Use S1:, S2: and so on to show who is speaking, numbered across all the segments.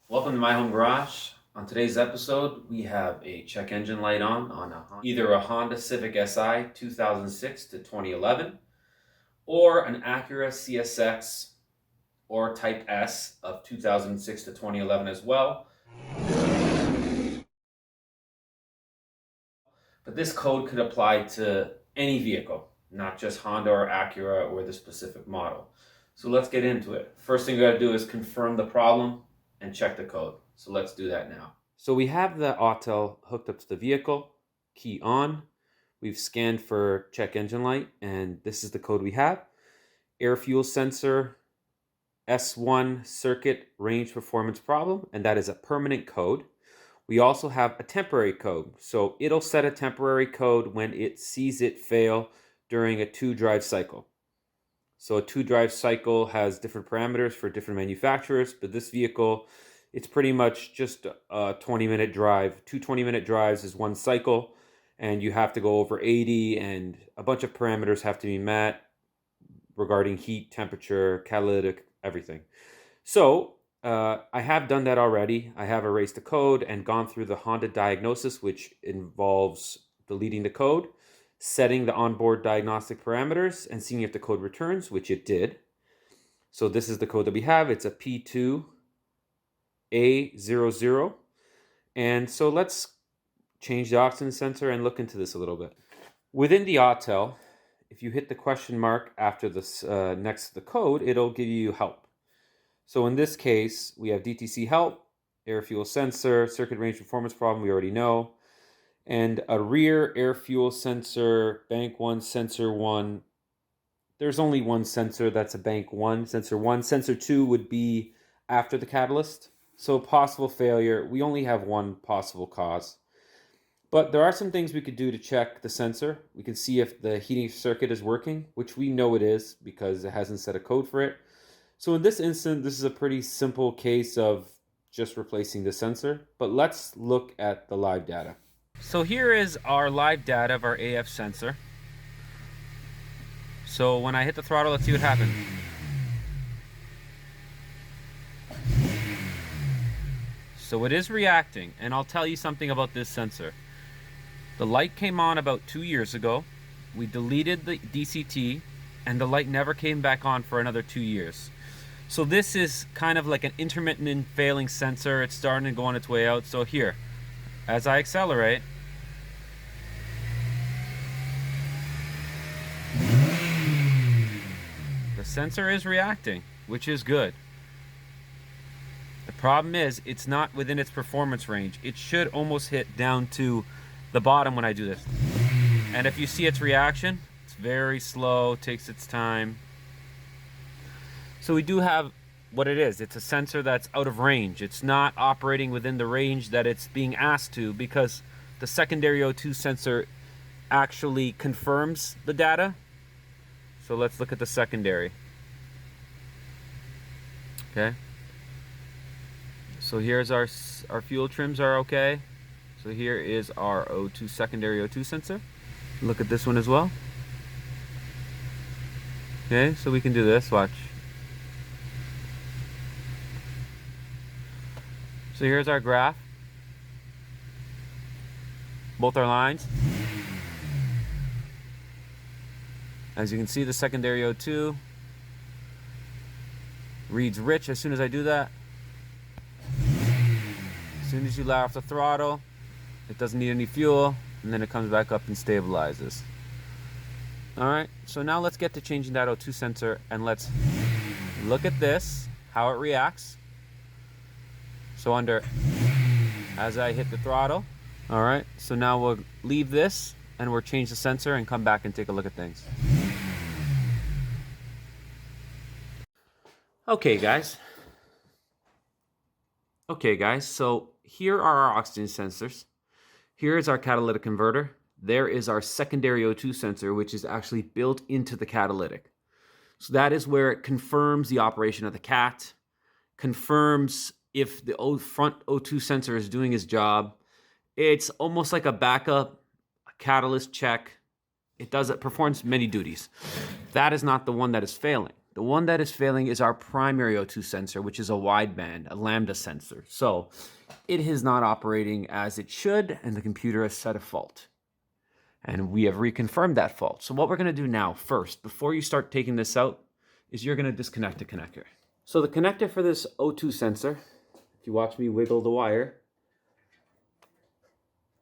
S1: Welcome to my home garage. On today's episode, we have a check engine light on either a Honda Civic Si 2006 to 2011 or an Acura CSX or Type S of 2006 to 2011 as well. But this code could apply to any vehicle, not just Honda or Acura or the specific model. So let's get into it. First thing we gotta do is confirm the problem and check the code. So let's do that now. So we have the Autel hooked up to the vehicle, key on. We've scanned for check engine light, and this is the code we have. Air fuel sensor S1 circuit range performance problem, and that is a permanent code. We also have a temporary code. So it'll set a temporary code when it sees it fail during a 2-drive cycle. So a 2-drive cycle has different parameters for different manufacturers, but this vehicle, it's pretty much just a 20-minute drive. 2 20-minute drives is one cycle, and you have to go over 80, and a bunch of parameters have to be met regarding heat, temperature, catalytic, everything. So I have done that already. I have erased the code and gone through the Honda diagnosis, which involves deleting the code, setting the onboard diagnostic parameters, and seeing if the code returns, which it did. So this is the code that we have. It's a P2A00. And so let's change the oxygen sensor and look into this a little bit. Within the Autel, if you hit the question mark after this next to the code, it'll give you help. So in this case, we have DTC help, air fuel sensor, circuit range performance problem, we already know, and a rear air fuel sensor, bank 1, sensor 1. There's only one sensor that's a bank 1, sensor 1. Sensor 2 would be after the catalyst. So possible failure, we only have one possible cause. But there are some things we could do to check the sensor. We can see if the heating circuit is working, which we know it is because it hasn't set a code for it. So in this instance, this is a pretty simple case of just replacing the sensor, but let's look at the live data. So here is our live data of our AF sensor. So when I hit the throttle, let's see what happens. So it is reacting, and I'll tell you something about this sensor. The light came on about 2 years ago. We deleted the DCT, and the light never came back on for another 2 years. So this is kind of like an intermittent failing sensor. It's starting to go on its way out. So here, as I accelerate, the sensor is reacting, which is good. The problem is it's not within its performance range. It should almost hit down to the bottom when I do this. And if you see its reaction, it's very slow, takes its time. So we do have what it is. It's a sensor that's out of range. It's not operating within the range that it's being asked to, because the secondary O2 sensor actually confirms the data. So let's look at the secondary. Okay. So here's our fuel trims are okay. So here is our O2 secondary O2 sensor. Look at this one as well. Okay, so we can do this, watch. So here's our graph. Both our lines. As you can see, the secondary O2 reads rich as soon as I do that. As soon as you let off the throttle, it doesn't need any fuel, and then it comes back up and stabilizes. Alright, so now let's get to changing that O2 sensor, and let's look at this, how it reacts. So as I hit the throttle. Alright, so now we'll leave this, and we'll change the sensor and come back and take a look at things. Okay guys, so here are our oxygen sensors. Here is our catalytic converter. There is our secondary O2 sensor, which is actually built into the catalytic. So that is where it confirms the operation of the CAT, confirms if the front O2 sensor is doing its job. It's almost like a backup, a catalyst check. It performs many duties. That is not the one that is failing. The one that is failing is our primary O2 sensor, which is a wideband, a lambda sensor. So it is not operating as it should, and the computer has set a fault. And we have reconfirmed that fault. So what we're going to do now, first, before you start taking this out, is you're going to disconnect the connector. So the connector for this O2 sensor, if you watch me wiggle the wire,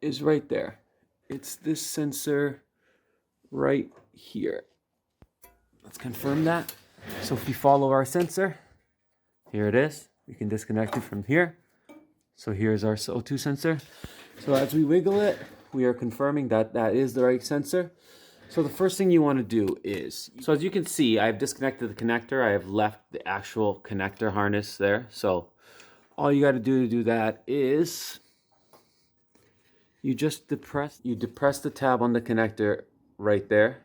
S1: is right there. It's this sensor right here. Let's confirm that. So if we follow our sensor, here it is. We can disconnect it from here. So here's our O2 sensor. So as we wiggle it, we are confirming that that is the right sensor. So the first thing you want to do is, so as you can see, I've disconnected the connector. I have left the actual connector harness there. So all you got to do that is you just depress the tab on the connector right there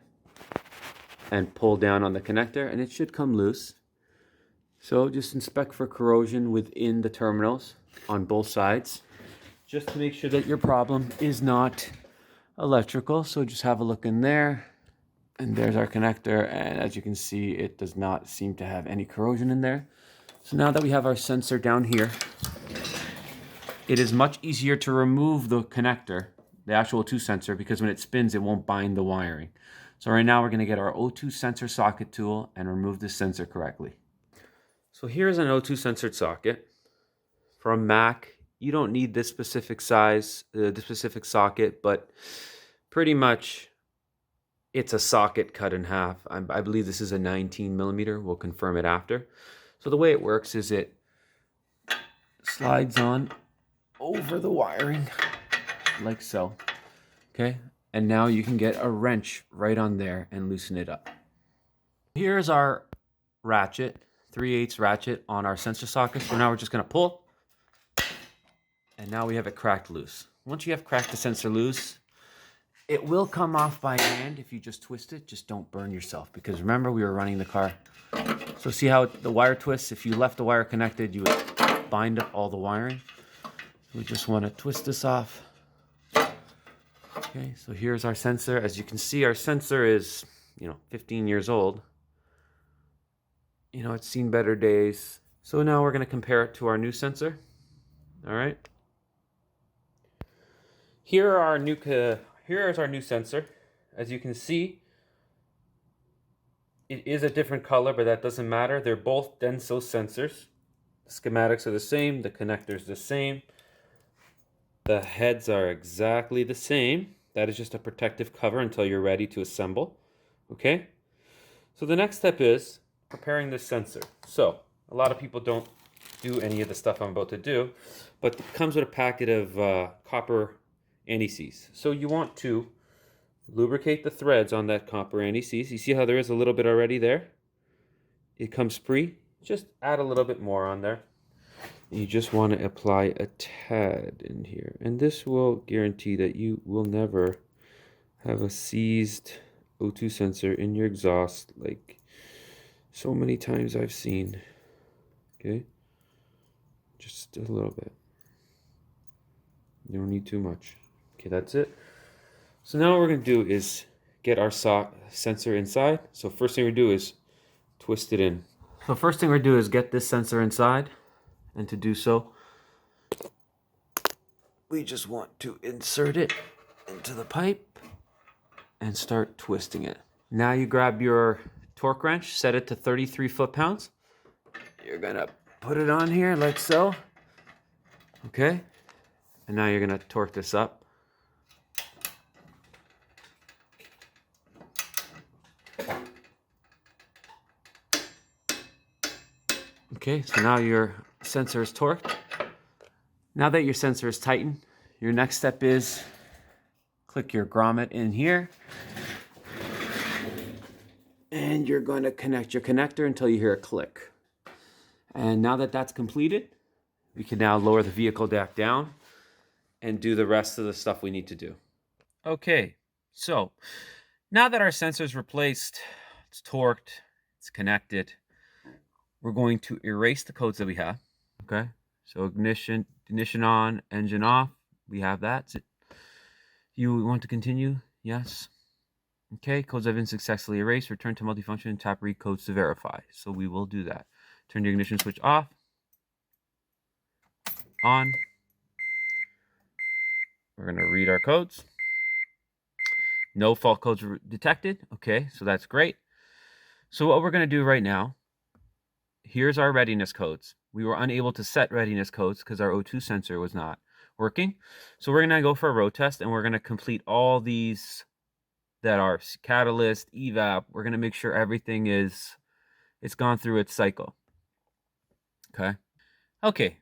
S1: and pull down on the connector and it should come loose. So just inspect for corrosion within the terminals on both sides, just to make sure that your problem is not electrical. So just have a look in there, and there's our connector, and as you can see, it does not seem to have any corrosion in there. So now that we have our sensor down here, it is much easier to remove the connector, the actual O2 sensor, because when it spins, it won't bind the wiring. So right now we're going to get our O2 sensor socket tool and remove this sensor correctly. So here's an O2 sensored socket from Mac. You don't need this specific size, this specific socket, but pretty much it's a socket cut in half. I believe this is a 19 millimeter. We'll confirm it after. So the way it works is it slides on over the wiring like so. Okay, and now you can get a wrench right on there and loosen it up. Here's our ratchet, 3/8 ratchet on our sensor socket. So now we're just going to pull, and now we have it cracked loose. Once you have cracked the sensor loose, it will come off by hand if you just twist it. Just don't burn yourself, because remember, we were running the car. So see how the wire twists? If you left the wire connected, you would bind up all the wiring. We just want to twist this off. Okay, so here's our sensor. As you can see, our sensor is, 15 years old. It's seen better days. So now we're going to compare it to our new sensor. All right. Here's our new sensor. As you can see, it is a different color, but that doesn't matter. They're both Denso sensors. The schematics are the same. The connector's the same. The heads are exactly the same. That is just a protective cover until you're ready to assemble. Okay? So the next step is preparing this sensor. So a lot of people don't do any of the stuff I'm about to do, but it comes with a packet of copper anti-seize. So you want to lubricate the threads on that copper anti-seize. You see how there is a little bit already there? It comes free. Just add a little bit more on there. You just want to apply a tad in here, and this will guarantee that you will never have a seized O2 sensor in your exhaust like so many times I've seen. Okay, just a little bit. You don't need too much. Okay, that's it. So now what we're going to do is get our sensor inside. So first thing we do is twist it in. So first thing we do is get this sensor inside. And to do so, we just want to insert it into the pipe and start twisting it. Now you grab your torque wrench, set it to 33 foot-pounds. You're gonna put it on here like so. Okay? And now you're gonna torque this up. Okay, so now your sensor is torqued. Now that your sensor is tightened, your next step is click your grommet in here, and you're going to connect your connector until you hear a click. And now that that's completed, we can now lower the vehicle deck down and do the rest of the stuff we need to do. Okay, so now that our sensor is replaced, it's torqued, it's connected, we're going to erase the codes that we have. Okay, so ignition on, engine off. We have that. You want to continue? Yes.
S2: Okay, codes have been successfully erased. Return to multifunction, tap read codes to verify. So we will do that. Turn the ignition switch off, on. We're going to read our codes. No fault codes detected. Okay, so that's great. So what we're going to do right now, here's our readiness codes. We were unable to set readiness codes because our O2 sensor was not working. So we're going to go for a road test, and we're going to complete all these that are catalyst, evap. We're going to make sure everything it's gone through its cycle. Okay.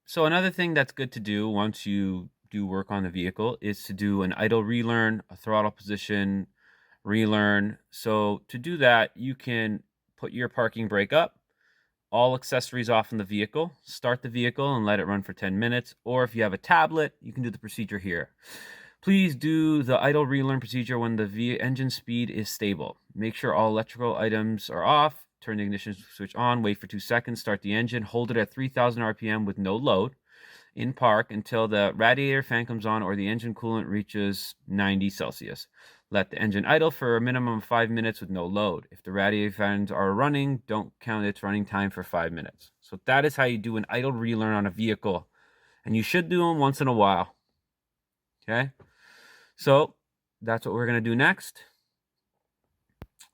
S2: So another thing that's good to do once you do work on the vehicle is to do an idle relearn, a throttle position relearn. So to do that, you can put your parking brake up, all accessories off in the vehicle, start the vehicle and let it run for 10 minutes. Or if you have a tablet, you can do the procedure here. Please do the idle relearn procedure when the engine speed is stable. Make sure all electrical items are off. Turn the ignition switch on, wait for 2 seconds, start the engine, hold it at 3,000 RPM with no load in park until the radiator fan comes on or the engine coolant reaches 90 Celsius. Let the engine idle for a minimum of 5 minutes with no load. If the radiator fans are running, don't count its running time for 5 minutes. So that is how you do an idle relearn on a vehicle. And you should do them once in a while. Okay? So that's what we're going to do next.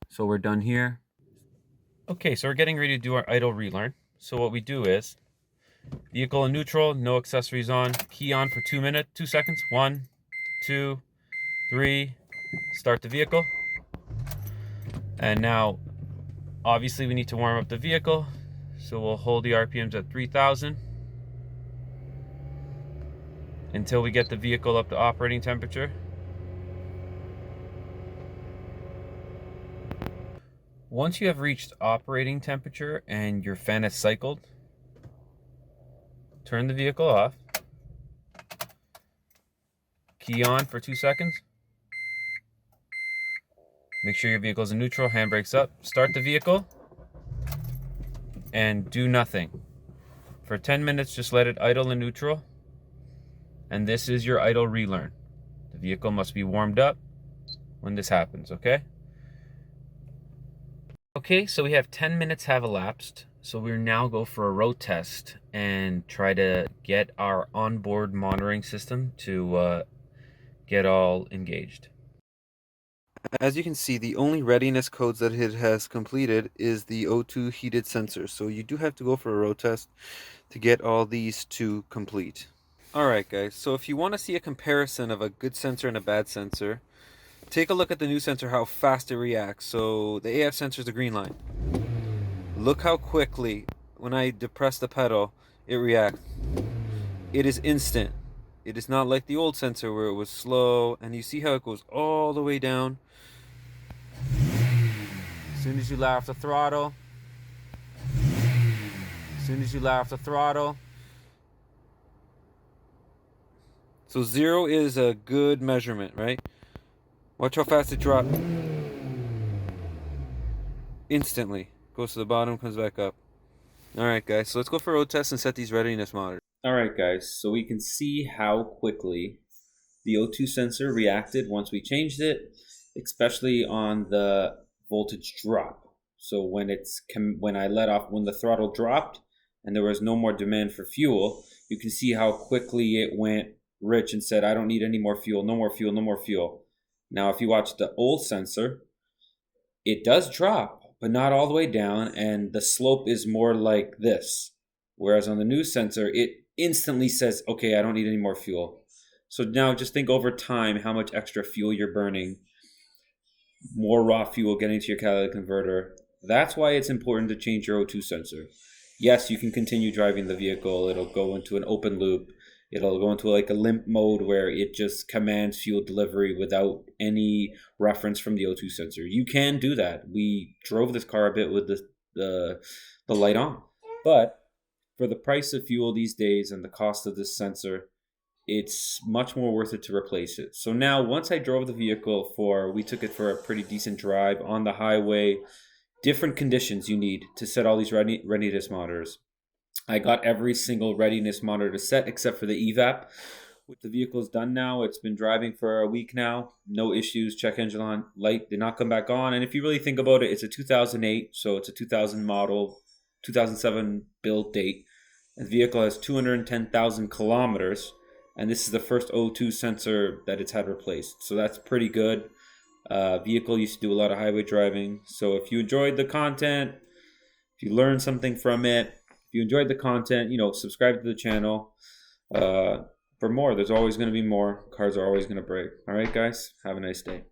S2: So we're done here. Okay, so we're getting ready to do our idle relearn. So what we do is vehicle in neutral, no accessories on, key on for 2 seconds. 1, 2, 3, start the vehicle. And now, obviously we need to warm up the vehicle. So we'll hold the RPMs at 3,000 until we get the vehicle up to operating temperature. Once you have reached operating temperature and your fan has cycled, turn the vehicle off, key on for 2 seconds, make sure your vehicle is in neutral, handbrakes up, start the vehicle, and do nothing. For 10 minutes, just let it idle in neutral, and this is your idle relearn. The vehicle must be warmed up when this happens, okay? Okay, so we have 10 minutes have elapsed. So we'll now go for a road test and try to get our onboard monitoring system to get all engaged.
S3: As you can see, the only readiness codes that it has completed is the O2 heated sensor. So you do have to go for a road test to get all these to complete. Alright guys, so if you want to see a comparison of a good sensor and a bad sensor, take a look at the new sensor, how fast it reacts. So the AF sensor is the green line. Look how quickly, when I depress the pedal, it reacts. It is instant. It is not like the old sensor where it was slow, and you see how it goes all the way down.
S2: As soon as you let off the throttle,
S3: So 0 is a good measurement, right? Watch how fast it drops. Instantly. Goes to the bottom, comes back up. Alright guys, so let's go for a road test and set these readiness monitors.
S1: Alright guys, so we can see how quickly the O2 sensor reacted once we changed it, especially on the voltage drop. So when the throttle dropped and there was no more demand for fuel, you can see how quickly it went rich and said, I don't need any more fuel, no more fuel, no more fuel. Now, if you watch the old sensor, it does drop, but not all the way down, and the slope is more like this. Whereas on the new sensor, it instantly says, okay, I don't need any more fuel. So now just think over time how much extra fuel you're burning, more raw fuel getting to your catalytic converter. That's why it's important to change your O2 sensor. Yes, you can continue driving the vehicle. It'll go into an open loop. It'll go into like a limp mode where it just commands fuel delivery without any reference from the O2 sensor. You can do that. We drove this car a bit with the light on. But for the price of fuel these days and the cost of this sensor, it's much more worth it to replace it. So now, once I drove the vehicle we took it for a pretty decent drive on the highway, different conditions you need to set all these readiness monitors. I got every single readiness monitor set except for the evap,
S2: The vehicle is done now. It's been driving for a week now. No issues. Check engine light did not come back on. And if you really think about it, it's a 2008, so it's a 2000 model, 2007 build date. And the vehicle has 210,000 kilometers. And this is the first O2 sensor that it's had replaced. So that's pretty good. Vehicle used to do a lot of highway driving. So if you enjoyed the content, if you learned something from it, if you enjoyed the content, subscribe to the channel. For more, there's always going to be more. Cars are always going to break. All right, guys, have a nice day.